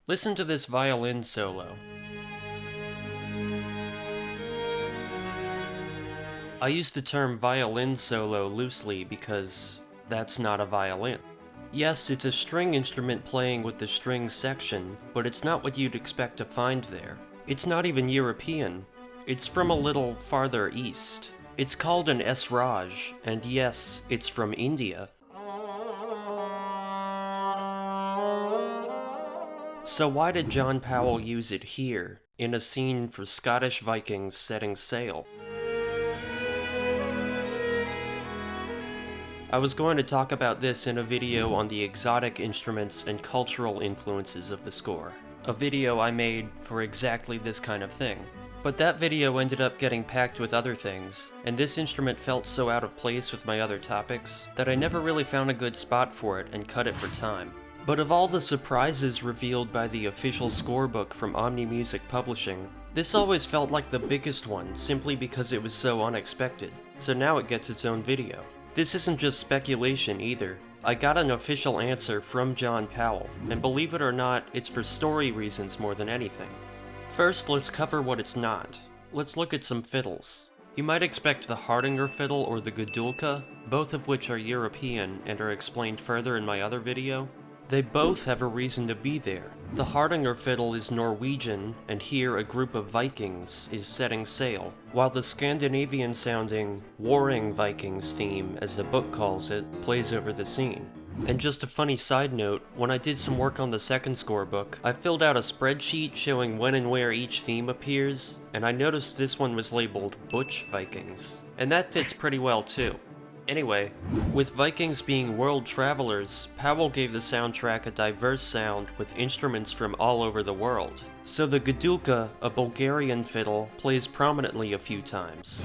Listen to this violin solo. I use the term violin solo loosely because that's not a violin. Yes, it's a string instrument playing with the string section, but it's not what you'd expect to find there. It's not even European. It's from a little farther east. It's called an esraj, and yes, it's from India. So why did John Powell use it here, in a scene for Scottish Vikings setting sail? I was going to talk about this in a video on the exotic instruments and cultural influences of the score. A video I made for exactly this kind of thing. But that video ended up getting packed with other things, and this instrument felt so out of place with my other topics that I never really found a good spot for it and cut it for time. But of all the surprises revealed by the official scorebook from Omni Music Publishing, this always felt like the biggest one simply because it was so unexpected, so now it gets its own video. This isn't just speculation either. I got an official answer from John Powell, and believe it or not, it's for story reasons more than anything. First, let's cover what it's not. Let's look at some fiddles. You might expect the Hardanger fiddle or the Gudulka, both of which are European and are explained further in my other video. They both have a reason to be there. The Hardanger fiddle is Norwegian, and here a group of Vikings is setting sail, while the Scandinavian-sounding Warring Vikings theme, as the book calls it, plays over the scene. And just a funny side note, when I did some work on the second scorebook, I filled out a spreadsheet showing when and where each theme appears, and I noticed this one was labeled Butch Vikings. And that fits pretty well too. Anyway, with Vikings being world travelers, Powell gave the soundtrack a diverse sound with instruments from all over the world. So the Gudulka, a Bulgarian fiddle, plays prominently a few times.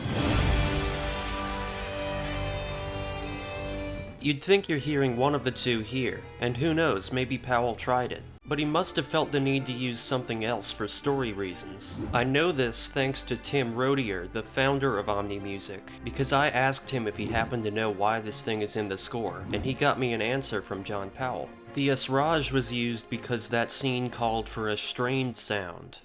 You'd think you're hearing one of the two here, and who knows, maybe Powell tried it. But he must have felt the need to use something else for story reasons. I know this thanks to Tim Rodier, the founder of Omni Music, because I asked him if he happened to know why this thing is in the score, and he got me an answer from John Powell. The esraj was used because that scene called for a strained sound.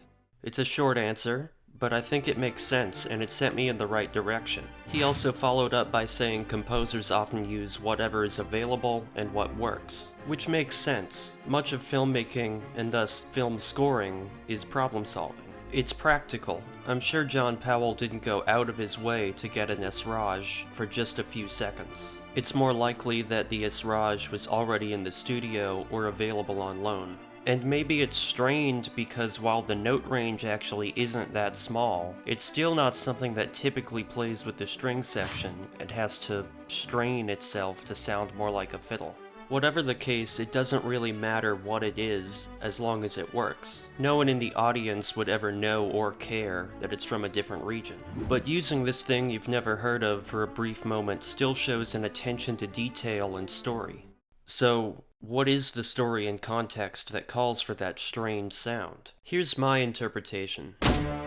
It's a short answer, but I think it makes sense and it sent me in the right direction. He also followed up by saying composers often use whatever is available and what works, which makes sense. Much of filmmaking, and thus film scoring, is problem solving. It's practical. I'm sure John Powell didn't go out of his way to get an esraj for just a few seconds. It's more likely that the esraj was already in the studio or available on loan. And maybe it's strained because while the note range actually isn't that small, it's still not something that typically plays with the string section and has to strain itself to sound more like a fiddle. Whatever the case, it doesn't really matter what it is as long as it works. No one in the audience would ever know or care that it's from a different region. But using this thing you've never heard of for a brief moment still shows an attention to detail and story. So, what is the story and context that calls for that strained sound? Here's my interpretation.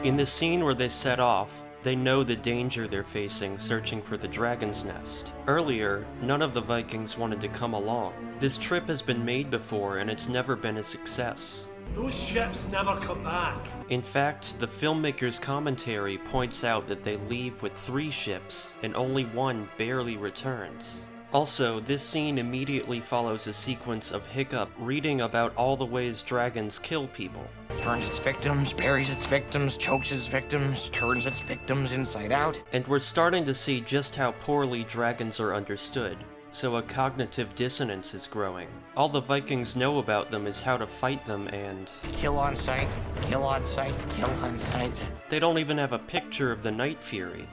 In the scene where they set off, they know the danger they're facing searching for the dragon's nest. Earlier, none of the Vikings wanted to come along. This trip has been made before and it's never been a success. Those ships never come back. In fact, the filmmaker's commentary points out that they leave with 3 ships and only one barely returns. Also, this scene immediately follows a sequence of Hiccup reading about all the ways dragons kill people. Turns its victims, buries its victims, chokes its victims, turns its victims inside out. And we're starting to see just how poorly dragons are understood, so a cognitive dissonance is growing. All the Vikings know about them is how to fight them and... Kill on sight, kill on sight, kill on sight. They don't even have a picture of the Night Fury.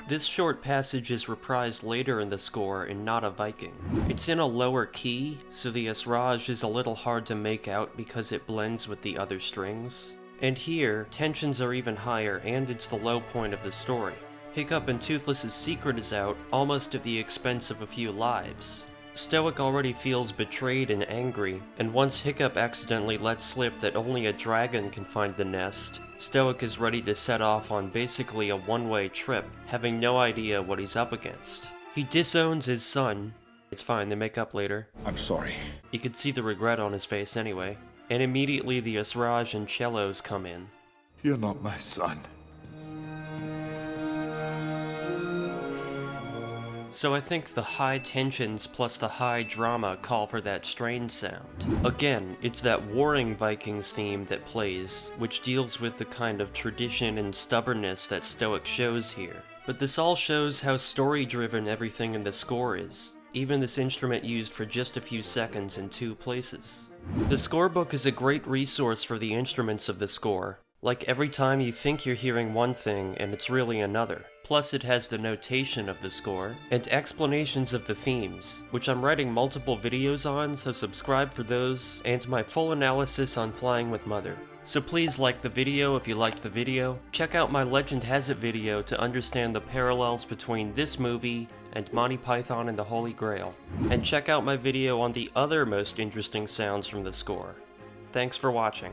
This short passage is reprised later in the score in Not A Viking. It's in a lower key, so the esraj is a little hard to make out because it blends with the other strings. And here, tensions are even higher and it's the low point of the story. Hiccup and Toothless's secret is out, almost at the expense of a few lives. Stoic already feels betrayed and angry, and once Hiccup accidentally lets slip that only a dragon can find the nest, Stoic is ready to set off on basically a one-way trip, having no idea what he's up against. He disowns his son. It's fine, they make up later. I'm sorry. You could see the regret on his face anyway. and immediately the Asraj and cellos come in. You're not my son. So I think the high tensions plus the high drama call for that strange sound. Again, it's that warring Vikings theme that plays, which deals with the kind of tradition and stubbornness that Stoic shows here. But this all shows how story-driven everything in the score is, even this instrument used for just a few seconds in 2 places. The scorebook is a great resource for the instruments of the score. Like every time you think you're hearing one thing and it's really another. Plus it has the notation of the score, and explanations of the themes, which I'm writing multiple videos on, so subscribe for those, and my full analysis on Flying with Mother. So please like the video if you liked the video, check out my Legend Has It video to understand the parallels between this movie and Monty Python and the Holy Grail, and check out my video on the other most interesting sounds from the score. Thanks for watching.